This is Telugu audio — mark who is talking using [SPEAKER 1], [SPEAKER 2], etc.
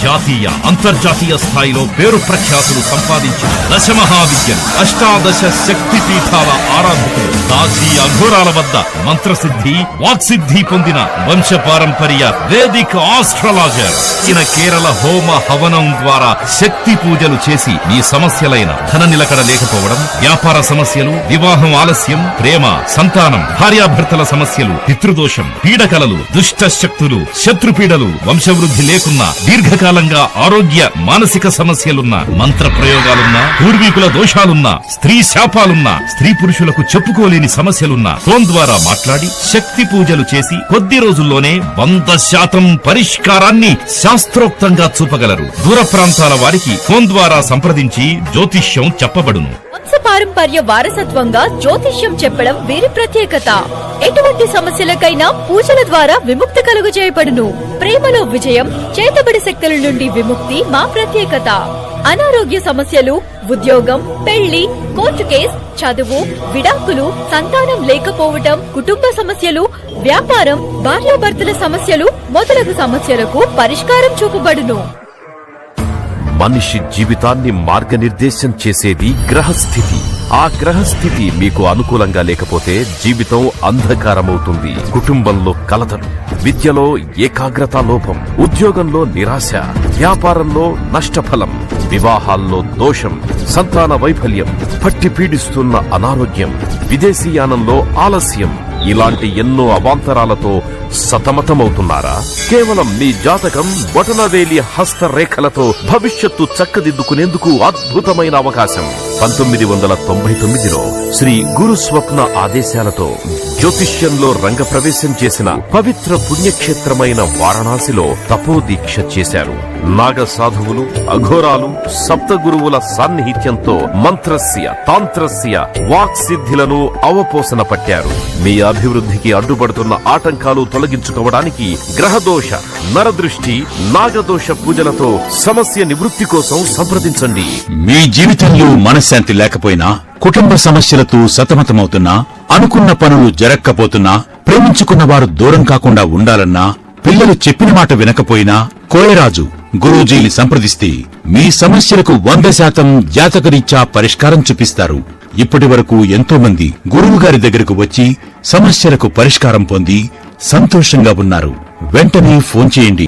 [SPEAKER 1] జాతీయ అంతర్జాతీయ స్థాయిలో పేరు ప్రఖ్యాతులు సంపాదించిన దశమహావిద్యలు, అష్టాదశ శక్తి పీఠాల ఆరాధకులు, దాసి అఘోరాల వద్ద మంత్రసిద్ధి, వాక్సిద్ధి పొందిన వంశపారంపర్య వేదిక్ ఆస్ట్రాలజర్ కేరళ హోమ హవనం ద్వారా శక్తి పూజలు చేసి మీ సమస్యలైన ధన నిలకడ లేకపోవడం, వ్యాపార సమస్యలు, వివాహం ఆలస్యం, ప్రేమ, సంతానం, భార్యాభర్తల సమస్యలు, పితృదోషం, పీడకలలు, దుష్ట శక్తులు, శత్రుపీడలు, వంశవృద్ధి లేకున్నా, దీర్ఘకాలంగా ఆరోగ్య మానసిక సమస్యలున్నా, మంత్ర ప్రయోగాలున్నా, పూర్వీకుల దోషాలున్నా, స్త్రీ శాపాలున్నా, స్త్రీ పురుషులకు చెప్పుకోలేని సమస్యలున్నా ఫోన్ ద్వారా మాట్లాడి శక్తి పూజలు చేసి కొద్ది రోజుల్లోనే 100% పరిష్కారాన్ని శాస్త్రోక్తంగా చూపగలరు. దూర ప్రాంతాల వారికి ఫోన్ ద్వారా సంప్రదించి జ్యోతిష్యం చెప్పబడును.
[SPEAKER 2] వంశపారంపర్య వారసత్వంగా జ్యోతిష్యం చెప్పడం వీరి ప్రత్యేకత. ఎటువంటి సమస్యలకైనా పూజల ద్వారా విముక్తి కలుగజేయబడును. ప్రేమలో విజయం, చేతబడి శక్తుల నుండి విముక్తి మా ప్రత్యేకత. అనారోగ్య సమస్యలు, ఉద్యోగం, పెళ్లి, కోర్టు కేస్, చదువు, విడాకులు, సంతానం లేకపోవటం, కుటుంబ సమస్యలు, వ్యాపారం, భార్యాభర్తల సమస్యలు మొదలగు సమస్యలకు పరిష్కారం చూపబడును.
[SPEAKER 3] మనిషి జీవితాన్ని మార్గనిర్దేశం చేసేది గ్రహస్థితి. ఆ గ్రహస్థితి మీకు అనుకూలంగా లేకపోతే జీవితం అంధకారమవుతుంది. కుటుంబంలో కలతలు, విద్యలో ఏకాగ్రత లోపం, ఉద్యోగంలో నిరాశ, వ్యాపారంలో నష్టఫలం, వివాహాల్లో దోషం, సంతాన వైఫల్యం, పట్టి పీడిస్తున్న అనారోగ్యం, విదేశీయానంలో ఆలస్యం, ఇలాంటి ఎన్నో అవాంతరాలతో సతమతమవుతున్నారా? కేవలం మీ జాతకం, బొటనవేలి హస్తరేఖలతో భవిష్యత్తు చక్కదిద్దుకునేందుకు అద్భుతమైన అవకాశం. 1999లో శ్రీ గురు స్వప్న ఆదేశాలతో జ్యోతిష్యంలో రంగప్రవేశం చేసిన పవిత్ర పుణ్యక్షేత్రమైన వారణాసిలో తపోదీక్ష చేశారు. నాగ సాధువులు, అఘోరాలు, సప్తగురువుల సాన్నిహిత్యంతో మంత్రస్య, తాంత్రస్య, వాక్సిద్ధిలను అవపోసన పట్టారు. మీ అభివృద్ధికి అడ్డుపడుతున్న ఆటంకాలు తొలగించుకోవడానికి గ్రహదోష, నరదృష్టి, నాగదోష పూజలతో సమస్య నివృత్తి కోసం సంప్రదించండి.
[SPEAKER 4] మీ జీవితంలో మనశ్శాంతి లేకపోయినా, కుటుంబ సమస్యలతో సతమతమవుతున్నా, అనుకున్న పనులు జరక్కపోతున్నా, ప్రేమించుకున్న వారు దూరం కాకుండా ఉండాలన్నా, పిల్లలు చెప్పిన మాట వినకపోయినా కోయరాజు గురూజీని సంప్రదిస్తే మీ సమస్యలకు 100% జాతకరీత్యా పరిష్కారం చూపిస్తారు. ఇప్పటి వరకు ఎంతో మంది గురువు గారి దగ్గరకు వచ్చి సమస్యలకు పరిష్కారం పొంది సంతోషంగా ఉన్నారు. వెంటనే ఫోన్ చేయండి.